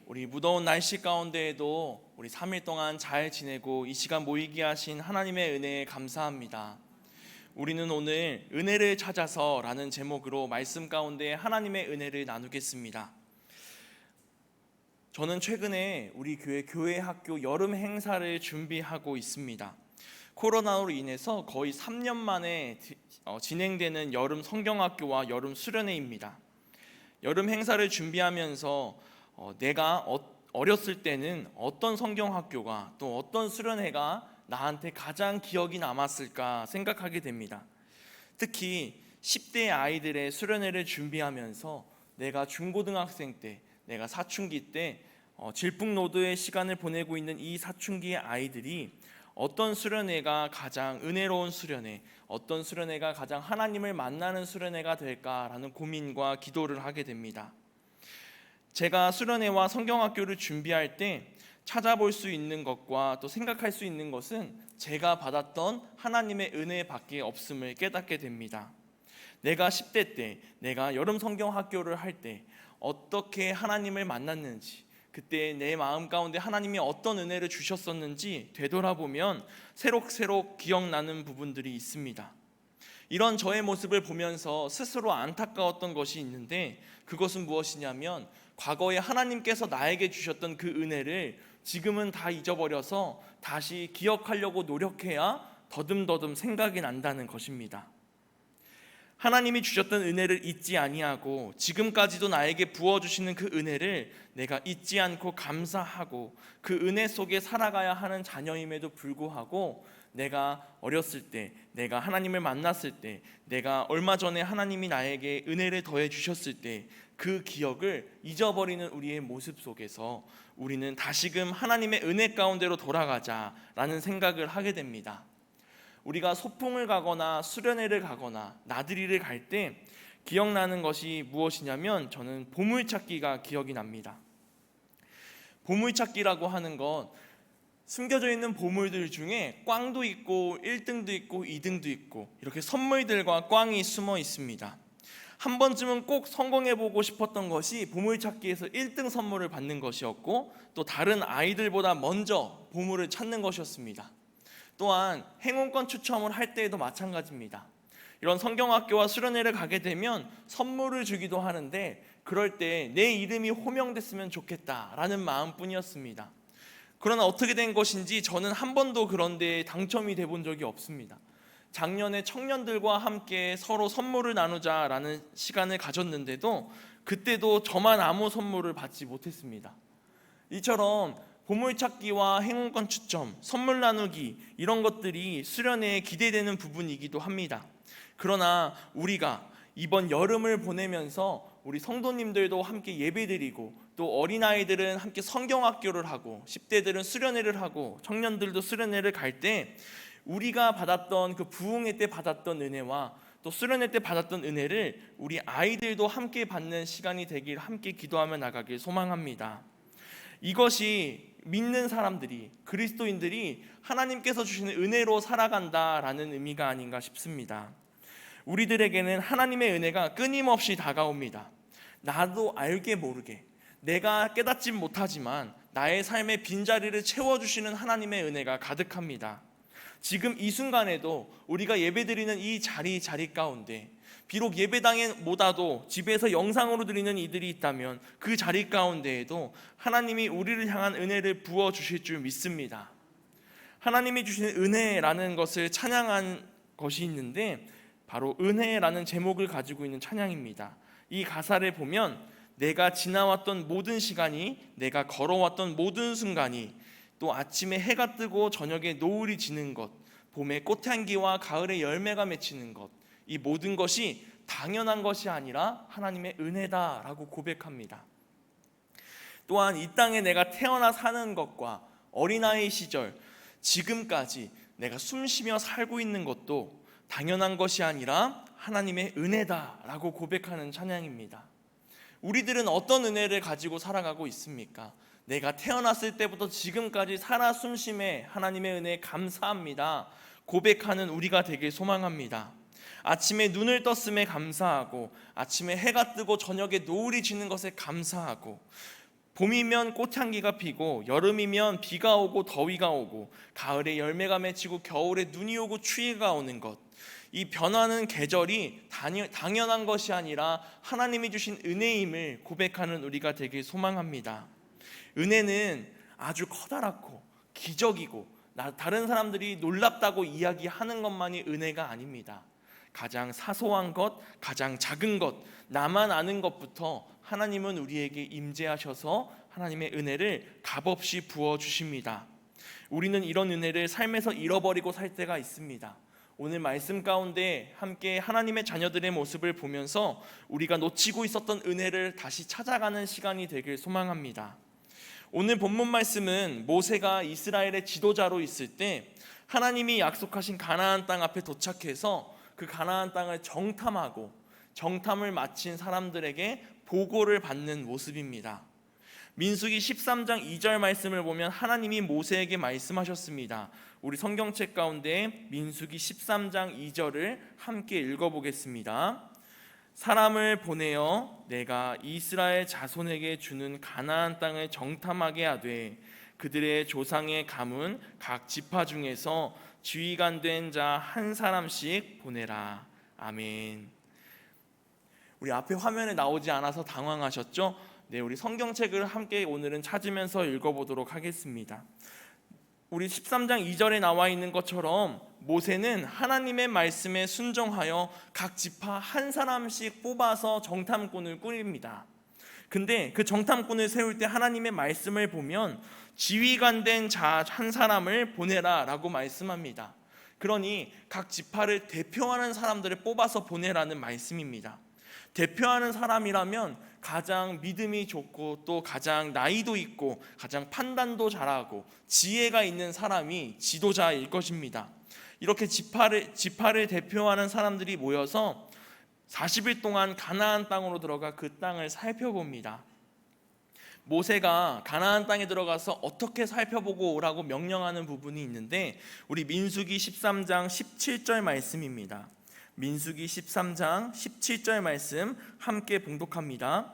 우리 무더운 날씨 가운데에도 우리 3일 동안 잘 지내고 이 시간 모이게 하신 하나님의 은혜에 감사합니다. 우리는 오늘 은혜를 찾아서라는 제목으로 말씀 가운데 하나님의 은혜를 나누겠습니다. 저는 최근에 우리 교회 학교 여름 행사를 준비하고 있습니다. 코로나로 인해서 거의 3년 만에 진행되는 여름 성경학교와 여름 수련회입니다. 여름 행사를 준비하면서 내가 어렸을 때는 어떤 성경학교가 또 어떤 수련회가 나한테 가장 기억이 남았을까 생각하게 됩니다. 특히 10대 아이들의 수련회를 준비하면서 내가 중고등학생 때, 내가 사춘기 때 질풍노도의 시간을 보내고 있는 이 사춘기의 아이들이 어떤 수련회가 가장 은혜로운 수련회, 어떤 수련회가 가장 하나님을 만나는 수련회가 될까라는 고민과 기도를 하게 됩니다. 제가 수련회와 성경학교를 준비할 때 찾아볼 수 있는 것과 또 생각할 수 있는 것은 제가 받았던 하나님의 은혜밖에 없음을 깨닫게 됩니다. 내가 10대 때, 내가 여름 성경학교를 할 때 어떻게 하나님을 만났는지, 그때 내 마음 가운데 하나님이 어떤 은혜를 주셨었는지 되돌아보면 새록새록 기억나는 부분들이 있습니다. 이런 저의 모습을 보면서 스스로 안타까웠던 것이 있는데, 그것은 무엇이냐면 과거에 하나님께서 나에게 주셨던 그 은혜를 지금은 다 잊어버려서 다시 기억하려고 노력해야 더듬더듬 생각이 난다는 것입니다. 하나님이 주셨던 은혜를 잊지 아니하고 지금까지도 나에게 부어주시는 그 은혜를 내가 잊지 않고 감사하고 그 은혜 속에 살아가야 하는 자녀임에도 불구하고, 내가 어렸을 때, 내가 하나님을 만났을 때, 내가 얼마 전에 하나님이 나에게 은혜를 더해 주셨을 때 그 기억을 잊어버리는 우리의 모습 속에서 우리는 다시금 하나님의 은혜 가운데로 돌아가자라는 생각을 하게 됩니다. 우리가 소풍을 가거나 수련회를 가거나 나들이를 갈 때 기억나는 것이 무엇이냐면, 저는 보물찾기가 기억이 납니다. 보물찾기라고 하는 건 숨겨져 있는 보물들 중에 꽝도 있고 1등도 있고 2등도 있고 이렇게 선물들과 꽝이 숨어 있습니다. 한 번쯤은 꼭 성공해보고 싶었던 것이 보물찾기에서 1등 선물을 받는 것이었고, 또 다른 아이들보다 먼저 보물을 찾는 것이었습니다. 또한 행운권 추첨을 할 때에도 마찬가지입니다. 이런 성경학교와 수련회를 가게 되면 선물을 주기도 하는데, 그럴 때 내 이름이 호명됐으면 좋겠다라는 마음뿐이었습니다. 그러나 어떻게 된 것인지 저는 한 번도 그런 데 당첨이 돼 본 적이 없습니다. 작년에 청년들과 함께 서로 선물을 나누자라는 시간을 가졌는데도 그때도 저만 아무 선물을 받지 못했습니다. 이처럼 보물찾기와 행운권 추첨, 선물 나누기, 이런 것들이 수련회에 기대되는 부분이기도 합니다. 그러나 우리가 이번 여름을 보내면서 우리 성도님들도 함께 예배드리고, 또 어린아이들은 함께 성경학교를 하고 10대들은 수련회를 하고 청년들도 수련회를 갈 때 우리가 받았던 그 부흥회 때 받았던 은혜와 또 수련회 때 받았던 은혜를 우리 아이들도 함께 받는 시간이 되길 함께 기도하며 나가길 소망합니다. 이것이 믿는 사람들이, 그리스도인들이 하나님께서 주시는 은혜로 살아간다라는 의미가 아닌가 싶습니다. 우리들에게는 하나님의 은혜가 끊임없이 다가옵니다. 나도 알게 모르게, 내가 깨닫지 못하지만 나의 삶의 빈자리를 채워주시는 하나님의 은혜가 가득합니다. 지금 이 순간에도 우리가 예배드리는 이 자리 가운데, 비록 예배당에 못와도 집에서 영상으로 드리는 이들이 있다면 그 자리 가운데에도 하나님이 우리를 향한 은혜를 부어주실 줄 믿습니다. 하나님이 주시는 은혜라는 것을 찬양한 것이 있는데, 바로 은혜라는 제목을 가지고 있는 찬양입니다. 이 가사를 보면 내가 지나왔던 모든 시간이, 내가 걸어왔던 모든 순간이, 또 아침에 해가 뜨고 저녁에 노을이 지는 것, 봄에 꽃향기와 가을에 열매가 맺히는 것, 이 모든 것이 당연한 것이 아니라 하나님의 은혜다라고 고백합니다. 또한 이 땅에 내가 태어나 사는 것과 어린아이 시절, 지금까지 내가 숨쉬며 살고 있는 것도 당연한 것이 아니라 하나님의 은혜다라고 고백하는 찬양입니다. 우리들은 어떤 은혜를 가지고 살아가고 있습니까? 내가 태어났을 때부터 지금까지 살아 숨심에 하나님의 은혜에 감사합니다 고백하는 우리가 되길 소망합니다. 아침에 눈을 떴음에 감사하고, 아침에 해가 뜨고 저녁에 노을이 지는 것에 감사하고, 봄이면 꽃향기가 피고 여름이면 비가 오고 더위가 오고 가을에 열매가 맺히고 겨울에 눈이 오고 추위가 오는 것, 이 변하는 계절이 당연한 것이 아니라 하나님이 주신 은혜임을 고백하는 우리가 되길 소망합니다. 은혜는 아주 커다랗고 기적이고 다른 사람들이 놀랍다고 이야기하는 것만이 은혜가 아닙니다. 가장 사소한 것, 가장 작은 것, 나만 아는 것부터 하나님은 우리에게 임재하셔서 하나님의 은혜를 값없이 부어주십니다. 우리는 이런 은혜를 삶에서 잃어버리고 살 때가 있습니다. 오늘 말씀 가운데 함께 하나님의 자녀들의 모습을 보면서 우리가 놓치고 있었던 은혜를 다시 찾아가는 시간이 되길 소망합니다. 오늘 본문 말씀은 모세가 이스라엘의 지도자로 있을 때 하나님이 약속하신 가나안 땅 앞에 도착해서 그 가나안 땅을 정탐을 마친 사람들에게 보고를 받는 모습입니다. 민수기 13장 2절 말씀을 보면 하나님이 모세에게 말씀하셨습니다. 우리 성경책 가운데 민수기 13장 2절을 함께 읽어보겠습니다. 사람을 보내어 내가 이스라엘 자손에게 주는 가나안 땅을 정탐하게 하되 그들의 조상의 가문 각 지파 중에서 지휘관 된 자 한 사람씩 보내라. 아멘. 우리 앞에 화면에 나오지 않아서 당황하셨죠? 네, 우리 성경책을 함께 오늘은 찾으면서 읽어보도록 하겠습니다. 우리 13장 2절에 나와 있는 것처럼 모세는 하나님의 말씀에 순종하여 각 지파 한 사람씩 뽑아서 정탐꾼을 꾸립니다. 근데 그 정탐꾼을 세울 때 하나님의 말씀을 보면 지휘관 된 자 한 사람을 보내라 라고 말씀합니다. 그러니 각 지파를 대표하는 사람들을 뽑아서 보내라는 말씀입니다. 대표하는 사람이라면 가장 믿음이 좋고 또 가장 나이도 있고 가장 판단도 잘하고 지혜가 있는 사람이 지도자일 것입니다. 이렇게 지파를 대표하는 사람들이 모여서 40일 동안 가나안 땅으로 들어가 그 땅을 살펴봅니다. 모세가 가나안 땅에 들어가서 어떻게 살펴보고 오라고 명령하는 부분이 있는데 우리 민수기 13장 17절 말씀입니다. 민수기 13장 17절 말씀 함께 봉독합니다.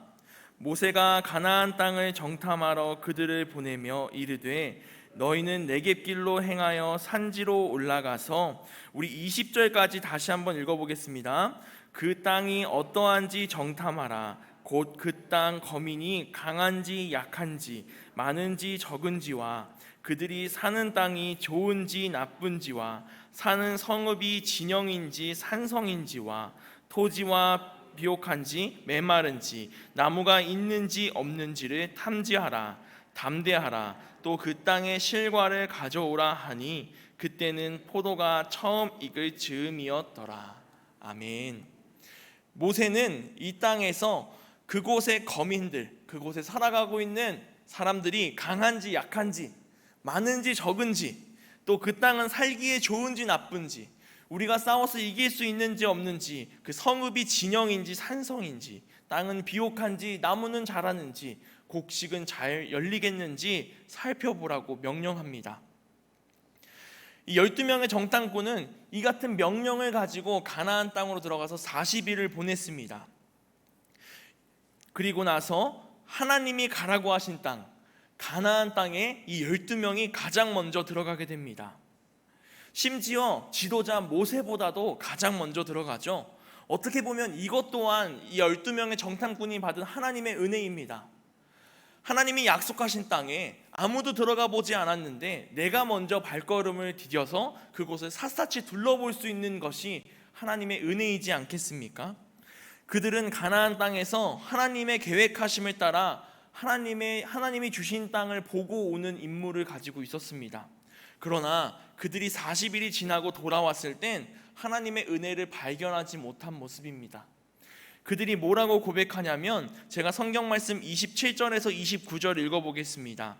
모세가 가나안 땅을 정탐하러 그들을 보내며 이르되 너희는 네겝길로 행하여 산지로 올라가서 우리 20절까지 다시 한번 읽어보겠습니다. 그 땅이 어떠한지 정탐하라. 곧 그 땅 거민이 강한지 약한지 많은지 적은지와 그들이 사는 땅이 좋은지 나쁜지와 사는 성읍이 진영인지 산성인지와 토지와 비옥한지 메마른지 나무가 있는지 없는지를 탐지하라. 담대하라. 또 그 땅의 실과를 가져오라 하니 그때는 포도가 처음 익을 즈음이었더라. 아멘. 모세는 이 땅에서 그곳의 거민들, 그곳에 살아가고 있는 사람들이 강한지 약한지 많은지 적은지 또 그 땅은 살기에 좋은지 나쁜지 우리가 싸워서 이길 수 있는지 없는지 그 성읍이 진영인지 산성인지 땅은 비옥한지 나무는 자라는지 곡식은 잘 열리겠는지 살펴보라고 명령합니다. 이 12명의 정탐꾼은 이 같은 명령을 가지고 가나안 땅으로 들어가서 40일을 보냈습니다. 그리고 나서 하나님이 가라고 하신 땅 가나안 땅에 이 12명이 가장 먼저 들어가게 됩니다. 심지어 지도자 모세보다도 가장 먼저 들어가죠. 어떻게 보면 이것 또한 이 12명의 정탐꾼이 받은 하나님의 은혜입니다. 하나님이 약속하신 땅에 아무도 들어가 보지 않았는데 내가 먼저 발걸음을 디뎌서 그곳을 샅샅이 둘러볼 수 있는 것이 하나님의 은혜이지 않겠습니까? 그들은 가나안 땅에서 하나님의 계획하심을 따라 하나님이 주신 땅을 보고 오는 임무를 가지고 있었습니다. 그러나 그들이 40일이 지나고 돌아왔을 땐 하나님의 은혜를 발견하지 못한 모습입니다. 그들이 뭐라고 고백하냐면 제가 성경 말씀 27절에서 29절 읽어보겠습니다.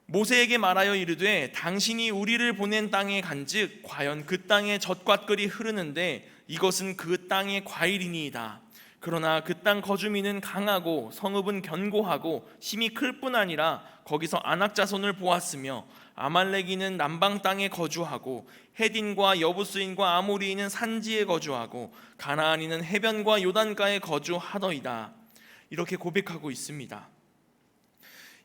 모세에게 말하여 이르되 당신이 우리를 보낸 땅에 간즉 과연 그 땅에 젖과 꿀이 흐르는데 이것은 그 땅의 과일이니이다. 그러나 그 땅 거주민은 강하고 성읍은 견고하고 힘이 클 뿐 아니라 거기서 아낙 자손을 보았으며 아말렉인은 남방 땅에 거주하고 헤딘과 여부스인과 아모리인은 산지에 거주하고 가나안인은 해변과 요단가에 거주하더이다. 이렇게 고백하고 있습니다.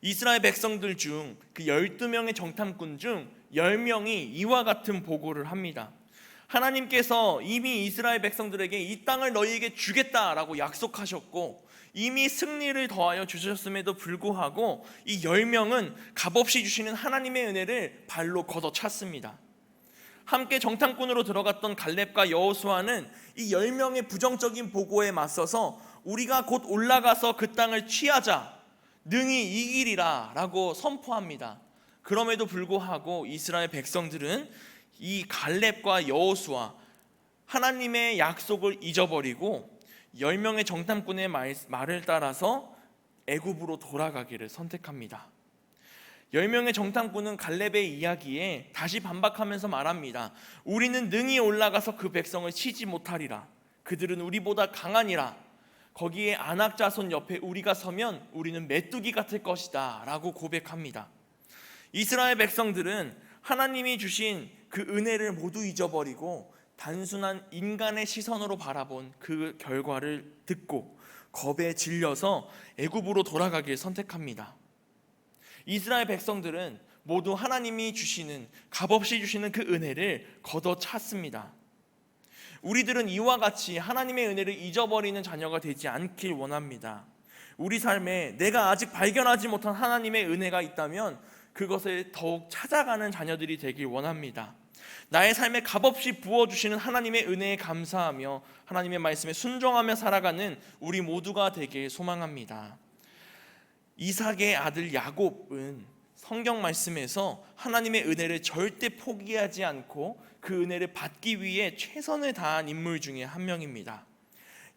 이스라엘 백성들 중 그 12명의 정탐꾼 중 10명이 이와 같은 보고를 합니다. 하나님께서 이미 이스라엘 백성들에게 이 땅을 너희에게 주겠다라고 약속하셨고 이미 승리를 더하여 주셨음에도 불구하고 이 10명은 값없이 주시는 하나님의 은혜를 발로 걷어찼습니다. 함께 정탐꾼으로 들어갔던 갈렙과 여호수아는 이 10명의 부정적인 보고에 맞서서 우리가 곧 올라가서 그 땅을 취하자, 능히 이기리라 라고 선포합니다. 그럼에도 불구하고 이스라엘 백성들은 이 갈렙과 여호수아, 하나님의 약속을 잊어버리고 10명의 정탐꾼의 말을 따라서 애굽으로 돌아가기를 선택합니다. 10명의 정탐꾼은 갈렙의 이야기에 다시 반박하면서 말합니다. 우리는 능히 올라가서 그 백성을 치지 못하리라. 그들은 우리보다 강하니라. 거기에 아낙 자손 옆에 우리가 서면 우리는 메뚜기 같을 것이다 라고 고백합니다. 이스라엘 백성들은 하나님이 주신 그 은혜를 모두 잊어버리고 단순한 인간의 시선으로 바라본 그 결과를 듣고 겁에 질려서 애굽으로 돌아가길 선택합니다. 이스라엘 백성들은 모두 하나님이 주시는, 값없이 주시는 그 은혜를 걷어찼습니다. 우리들은 이와 같이 하나님의 은혜를 잊어버리는 자녀가 되지 않길 원합니다. 우리 삶에 내가 아직 발견하지 못한 하나님의 은혜가 있다면 그것을 더욱 찾아가는 자녀들이 되길 원합니다. 나의 삶에 값없이 부어주시는 하나님의 은혜에 감사하며 하나님의 말씀에 순종하며 살아가는 우리 모두가 되길 소망합니다. 이삭의 아들 야곱은 성경 말씀에서 하나님의 은혜를 절대 포기하지 않고 그 은혜를 받기 위해 최선을 다한 인물 중에 한 명입니다.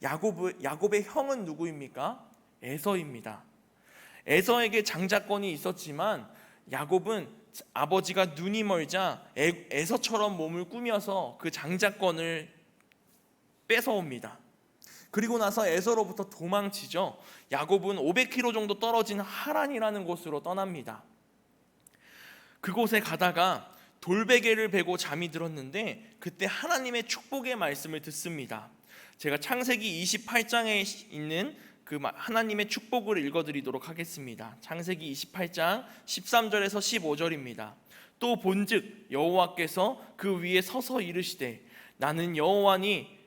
야곱의 형은 누구입니까? 에서입니다. 에서에게 장자권이 있었지만 야곱은 아버지가 눈이 멀자 에서처럼 몸을 꾸며서 그 장자권을 뺏어옵니다. 그리고 나서 에서로부터 도망치죠. 야곱은 500km 정도 떨어진 하란이라는 곳으로 떠납니다. 그곳에 가다가 돌베개를 베고 잠이 들었는데 그때 하나님의 축복의 말씀을 듣습니다. 제가 창세기 28장에 있는 그 하나님의 축복을 읽어드리도록 하겠습니다. 창세기 28장 13절에서 15절입니다. 또 본즉 여호와께서 그 위에 서서 이르시되 나는 여호와니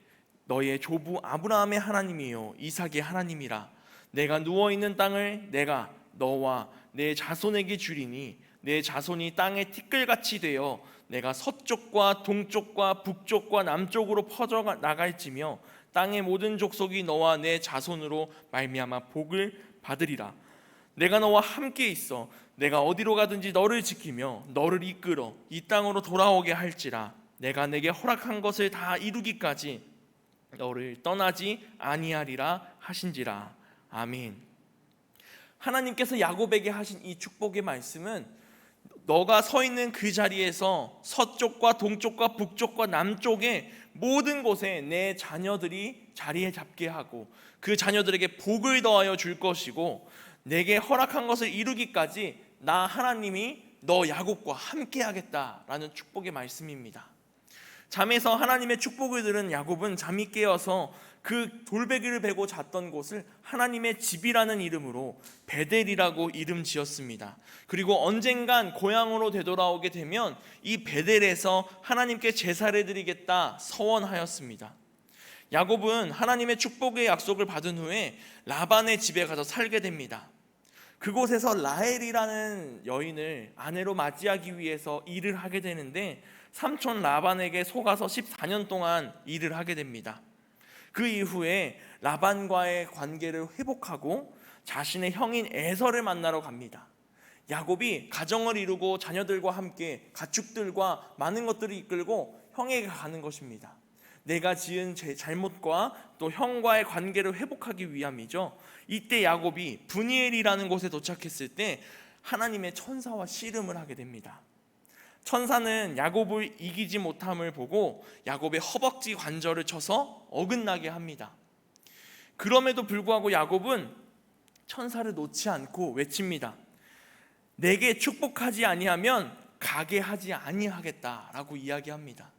너의 조부 아브라함의 하나님이요 이삭의 하나님이라. 내가 누워있는 땅을 내가 너와 내 자손에게 주리니 내 자손이 땅의 티끌같이 되어 내가 서쪽과 동쪽과 북쪽과 남쪽으로 퍼져 나갈지며 땅의 모든 족속이 너와 내 자손으로 말미암아 복을 받으리라. 내가 너와 함께 있어 내가 어디로 가든지 너를 지키며 너를 이끌어 이 땅으로 돌아오게 할지라. 내가 내게 허락한 것을 다 이루기까지 너를 떠나지 아니하리라 하신지라. 아멘. 하나님께서 야곱에게 하신 이 축복의 말씀은 너가 서 있는 그 자리에서 서쪽과 동쪽과 북쪽과 남쪽의 모든 곳에 내 자녀들이 자리에 잡게 하고 그 자녀들에게 복을 더하여 줄 것이고 내게 허락한 것을 이루기까지 나 하나님이 너 야곱과 함께 하겠다라는 축복의 말씀입니다. 잠에서 하나님의 축복을 들은 야곱은 잠이 깨어서 그 돌베개를 베고 잤던 곳을 하나님의 집이라는 이름으로 베델이라고 이름 지었습니다. 그리고 언젠간 고향으로 되돌아오게 되면 이 베델에서 하나님께 제사를 드리겠다 서원하였습니다. 야곱은 하나님의 축복의 약속을 받은 후에 라반의 집에 가서 살게 됩니다. 그곳에서 라헬이라는 여인을 아내로 맞이하기 위해서 일을 하게 되는데 삼촌 라반에게 속아서 14년 동안 일을 하게 됩니다. 그 이후에 라반과의 관계를 회복하고 자신의 형인 에서를 만나러 갑니다. 야곱이 가정을 이루고 자녀들과 함께 가축들과 많은 것들을 이끌고 형에게 가는 것입니다. 내가 지은 제 잘못과 또 형과의 관계를 회복하기 위함이죠. 이때 야곱이 브니엘이라는 곳에 도착했을 때 하나님의 천사와 씨름을 하게 됩니다. 천사는 야곱을 이기지 못함을 보고 야곱의 허벅지 관절을 쳐서 어긋나게 합니다. 그럼에도 불구하고 야곱은 천사를 놓지 않고 외칩니다. 내게 축복하지 아니하면 가게 하지 아니하겠다라고 이야기합니다.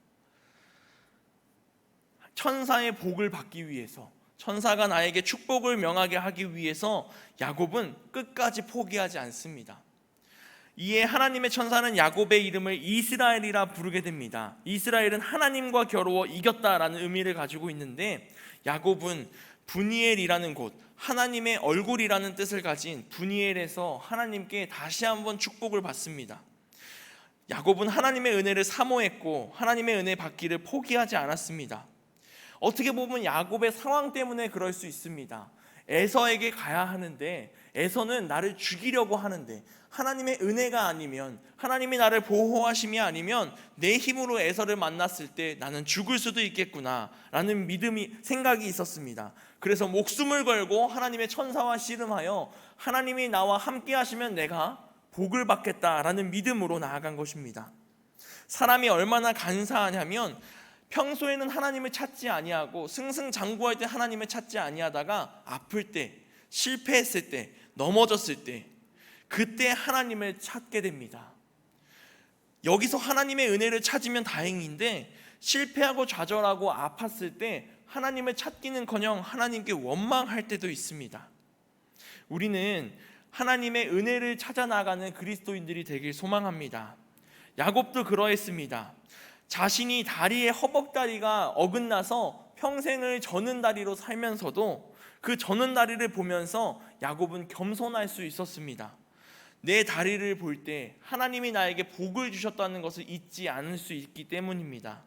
천사의 복을 받기 위해서 천사가 나에게 축복을 명하게 하기 위해서 야곱은 끝까지 포기하지 않습니다. 이에 하나님의 천사는 야곱의 이름을 이스라엘이라 부르게 됩니다. 이스라엘은 하나님과 겨루어 이겼다라는 의미를 가지고 있는데, 야곱은 분이엘이라는 곳, 하나님의 얼굴이라는 뜻을 가진 분이엘에서 하나님께 다시 한번 축복을 받습니다. 야곱은 하나님의 은혜를 사모했고 하나님의 은혜 받기를 포기하지 않았습니다. 어떻게 보면 야곱의 상황 때문에 그럴 수 있습니다. 에서에게 가야 하는데 에서는 나를 죽이려고 하는데, 하나님의 은혜가 아니면, 하나님이 나를 보호하심이 아니면 내 힘으로 에서를 만났을 때 나는 죽을 수도 있겠구나 라는 생각이 있었습니다. 그래서 목숨을 걸고 하나님의 천사와 씨름하여 하나님이 나와 함께 하시면 내가 복을 받겠다라는 믿음으로 나아간 것입니다. 사람이 얼마나 간사하냐면, 평소에는 하나님을 찾지 아니하고 승승장구할 때 하나님을 찾지 아니하다가 아플 때, 실패했을 때, 넘어졌을 때, 그때 하나님을 찾게 됩니다. 여기서 하나님의 은혜를 찾으면 다행인데, 실패하고 좌절하고 아팠을 때 하나님을 찾기는커녕 하나님께 원망할 때도 있습니다. 우리는 하나님의 은혜를 찾아 나가는 그리스도인들이 되길 소망합니다. 야곱도 그러했습니다. 자신이 다리에 허벅다리가 어긋나서 평생을 저는 다리로 살면서도 그 저는 다리를 보면서 야곱은 겸손할 수 있었습니다. 내 다리를 볼 때 하나님이 나에게 복을 주셨다는 것을 잊지 않을 수 있기 때문입니다.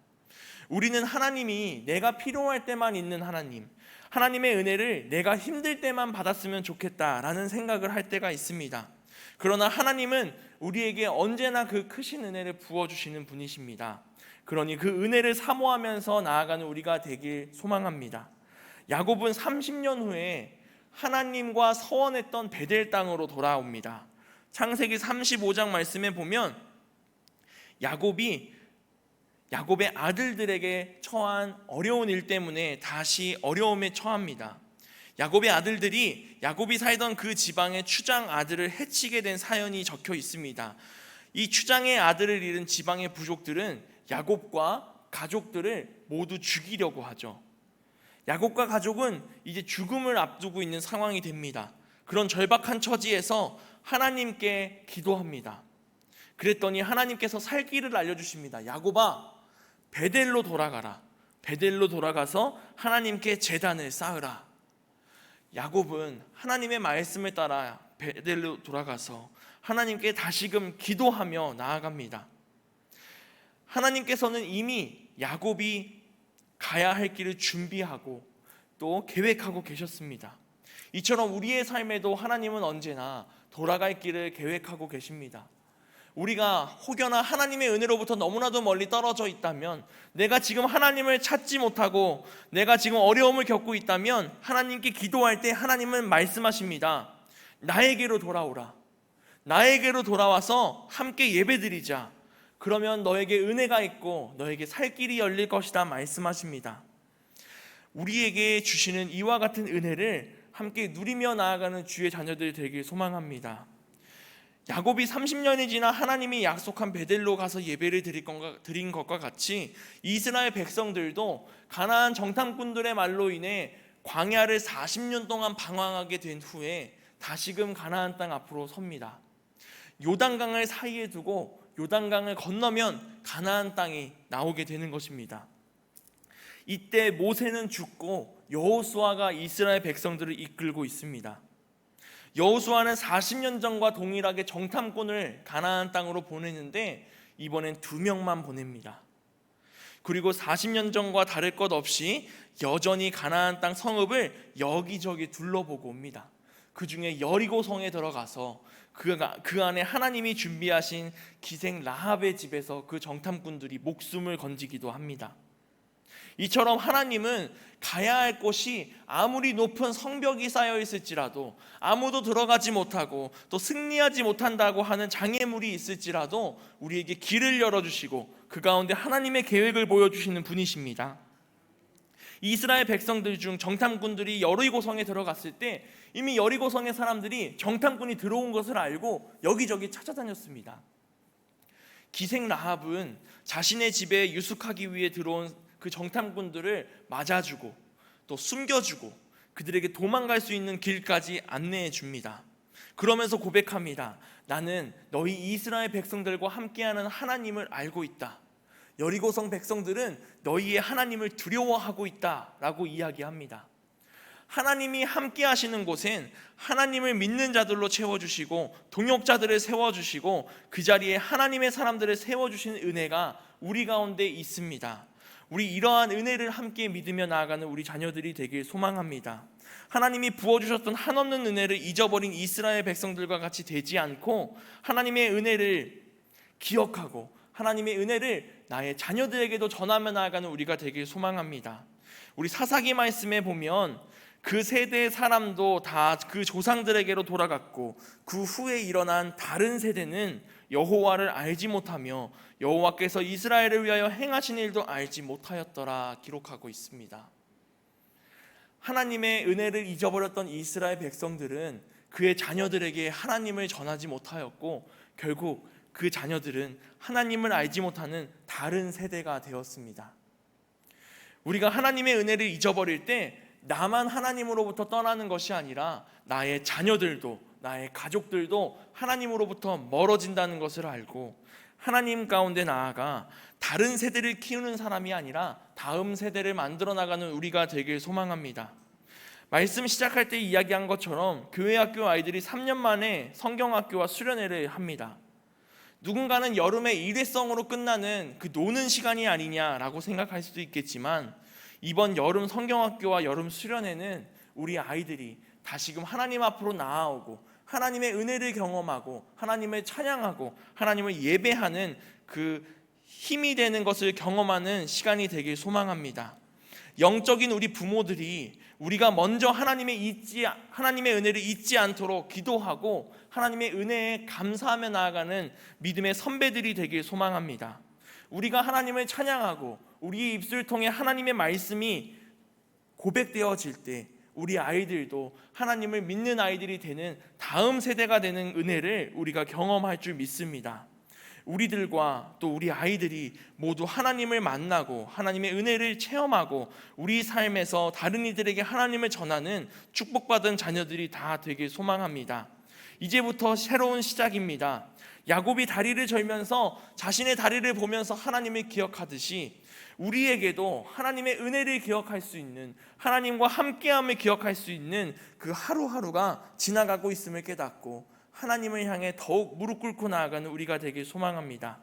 우리는 하나님이 내가 필요할 때만 있는 하나님, 하나님의 은혜를 내가 힘들 때만 받았으면 좋겠다라는 생각을 할 때가 있습니다. 그러나 하나님은 우리에게 언제나 그 크신 은혜를 부어주시는 분이십니다. 그러니 그 은혜를 사모하면서 나아가는 우리가 되길 소망합니다. 야곱은 30년 후에 하나님과 서원했던 베델 땅으로 돌아옵니다. 창세기 35장 말씀에 보면 야곱의 아들들에게 처한 어려운 일 때문에 다시 어려움에 처합니다. 야곱의 아들들이 야곱이 살던 그 지방의 추장 아들을 해치게 된 사연이 적혀 있습니다. 이 추장의 아들을 잃은 지방의 부족들은 야곱과 가족들을 모두 죽이려고 하죠. 야곱과 가족은 이제 죽음을 앞두고 있는 상황이 됩니다. 그런 절박한 처지에서 하나님께 기도합니다. 그랬더니 하나님께서 살 길을 알려주십니다. 야곱아, 베델로 돌아가라. 베델로 돌아가서 하나님께 제단을 쌓으라. 야곱은 하나님의 말씀을 따라 베델로 돌아가서 하나님께 다시금 기도하며 나아갑니다. 하나님께서는 이미 야곱이 가야 할 길을 준비하고 또 계획하고 계셨습니다. 이처럼 우리의 삶에도 하나님은 언제나 돌아갈 길을 계획하고 계십니다. 우리가 혹여나 하나님의 은혜로부터 너무나도 멀리 떨어져 있다면, 내가 지금 하나님을 찾지 못하고 내가 지금 어려움을 겪고 있다면 하나님께 기도할 때 하나님은 말씀하십니다. 나에게로 돌아오라. 나에게로 돌아와서 함께 예배드리자. 그러면 너에게 은혜가 있고 너에게 살 길이 열릴 것이다 말씀하십니다. 우리에게 주시는 이와 같은 은혜를 함께 누리며 나아가는 주의 자녀들 되길 소망합니다. 야곱이 30년이 지나 하나님이 약속한 베델로 가서 예배를 드린 것과 같이 이스라엘 백성들도 가나안 정탐꾼들의 말로 인해 광야를 40년 동안 방황하게 된 후에 다시금 가나안 땅 앞으로 섭니다. 요단강을 사이에 두고 요단강을 건너면 가나안 땅이 나오게 되는 것입니다. 이때 모세는 죽고 여호수아가 이스라엘 백성들을 이끌고 있습니다. 여호수아는 40년 전과 동일하게 정탐꾼을 가나안 땅으로 보내는데 이번엔 2명만 보냅니다. 그리고 40년 전과 다를 것 없이 여전히 가나안 땅 성읍을 여기저기 둘러보고 옵니다. 그 중에 여리고 성에 들어가서 그 안에 하나님이 준비하신 기생 라합의 집에서 그 정탐꾼들이 목숨을 건지기도 합니다. 이처럼 하나님은 가야 할 곳이 아무리 높은 성벽이 쌓여 있을지라도, 아무도 들어가지 못하고 또 승리하지 못한다고 하는 장애물이 있을지라도 우리에게 길을 열어주시고 그 가운데 하나님의 계획을 보여주시는 분이십니다. 이스라엘 백성들 중 정탐꾼들이 여리고성에 들어갔을 때 이미 여리고성의 사람들이 정탐꾼이 들어온 것을 알고 여기저기 찾아다녔습니다. 기생 라합은 자신의 집에 유숙하기 위해 들어온 그 정탐꾼들을 맞아주고 또 숨겨주고 그들에게 도망갈 수 있는 길까지 안내해 줍니다. 그러면서 고백합니다. 나는 너희 이스라엘 백성들과 함께하는 하나님을 알고 있다. 여리고성 백성들은 너희의 하나님을 두려워하고 있다라고 이야기합니다. 하나님이 함께 하시는 곳엔 하나님을 믿는 자들로 채워주시고 동역자들을 세워주시고 그 자리에 하나님의 사람들을 세워주시는 은혜가 우리 가운데 있습니다. 우리 이러한 은혜를 함께 믿으며 나아가는 우리 자녀들이 되길 소망합니다. 하나님이 부어주셨던 한없는 은혜를 잊어버린 이스라엘 백성들과 같이 되지 않고 하나님의 은혜를 기억하고 하나님의 은혜를 나의 자녀들에게도 전하며 나아가는 우리가 되길 소망합니다. 우리 사사기 말씀에 보면 그 세대의 사람도 다 그 조상들에게로 돌아갔고 그 후에 일어난 다른 세대는 여호와를 알지 못하며 여호와께서 이스라엘을 위하여 행하신 일도 알지 못하였더라 기록하고 있습니다. 하나님의 은혜를 잊어버렸던 이스라엘 백성들은 그의 자녀들에게 하나님을 전하지 못하였고 결국 그 자녀들은 하나님을 알지 못하는 다른 세대가 되었습니다. 우리가 하나님의 은혜를 잊어버릴 때 나만 하나님으로부터 떠나는 것이 아니라 나의 자녀들도 나의 가족들도 하나님으로부터 멀어진다는 것을 알고 하나님 가운데 나아가 다른 세대를 키우는 사람이 아니라 다음 세대를 만들어 나가는 우리가 되길 소망합니다. 말씀 시작할 때 이야기한 것처럼 교회학교 아이들이 3년 만에 성경학교와 수련회를 합니다. 누군가는 여름의 일회성으로 끝나는 그 노는 시간이 아니냐라고 생각할 수도 있겠지만 이번 여름 성경학교와 여름 수련회는 우리 아이들이 다시금 하나님 앞으로 나아오고 하나님의 은혜를 경험하고 하나님을 찬양하고 하나님을 예배하는 그 힘이 되는 것을 경험하는 시간이 되길 소망합니다. 영적인 우리 부모들이 우리가 먼저 하나님의 은혜를 잊지 않도록 기도하고 하나님의 은혜에 감사하며 나아가는 믿음의 선배들이 되길 소망합니다. 우리가 하나님을 찬양하고 우리의 입술을 통해 하나님의 말씀이 고백되어질 때 우리 아이들도 하나님을 믿는 아이들이 되는 다음 세대가 되는 은혜를 우리가 경험할 줄 믿습니다. 우리들과 또 우리 아이들이 모두 하나님을 만나고 하나님의 은혜를 체험하고 우리 삶에서 다른 이들에게 하나님을 전하는 축복받은 자녀들이 다 되길 소망합니다. 이제부터 새로운 시작입니다. 야곱이 다리를 절면서 자신의 다리를 보면서 하나님을 기억하듯이 우리에게도 하나님의 은혜를 기억할 수 있는 하나님과 함께함을 기억할 수 있는 그 하루하루가 지나가고 있음을 깨닫고 하나님을 향해 더욱 무릎 꿇고 나아가는 우리가 되길 소망합니다.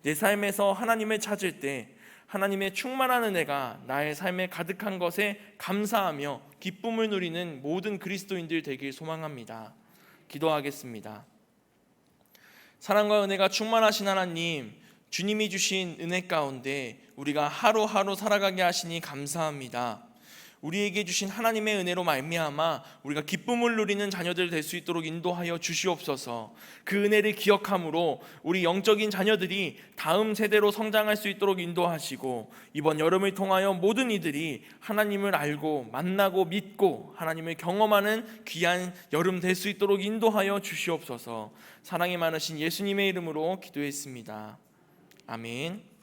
내 삶에서 하나님을 찾을 때 하나님의 충만한 은혜가 나의 삶에 가득한 것에 감사하며 기쁨을 누리는 모든 그리스도인들 되길 소망합니다. 기도하겠습니다. 사랑과 은혜가 충만하신 하나님, 주님이 주신 은혜 가운데 우리가 하루하루 살아가게 하시니 감사합니다. 우리에게 주신 하나님의 은혜로 말미암아 우리가 기쁨을 누리는 자녀들 될 수 있도록 인도하여 주시옵소서. 그 은혜를 기억함으로 우리 영적인 자녀들이 다음 세대로 성장할 수 있도록 인도하시고 이번 여름을 통하여 모든 이들이 하나님을 알고 만나고 믿고 하나님을 경험하는 귀한 여름 될 수 있도록 인도하여 주시옵소서. 사랑이 많으신 예수님의 이름으로 기도했습니다. 아멘.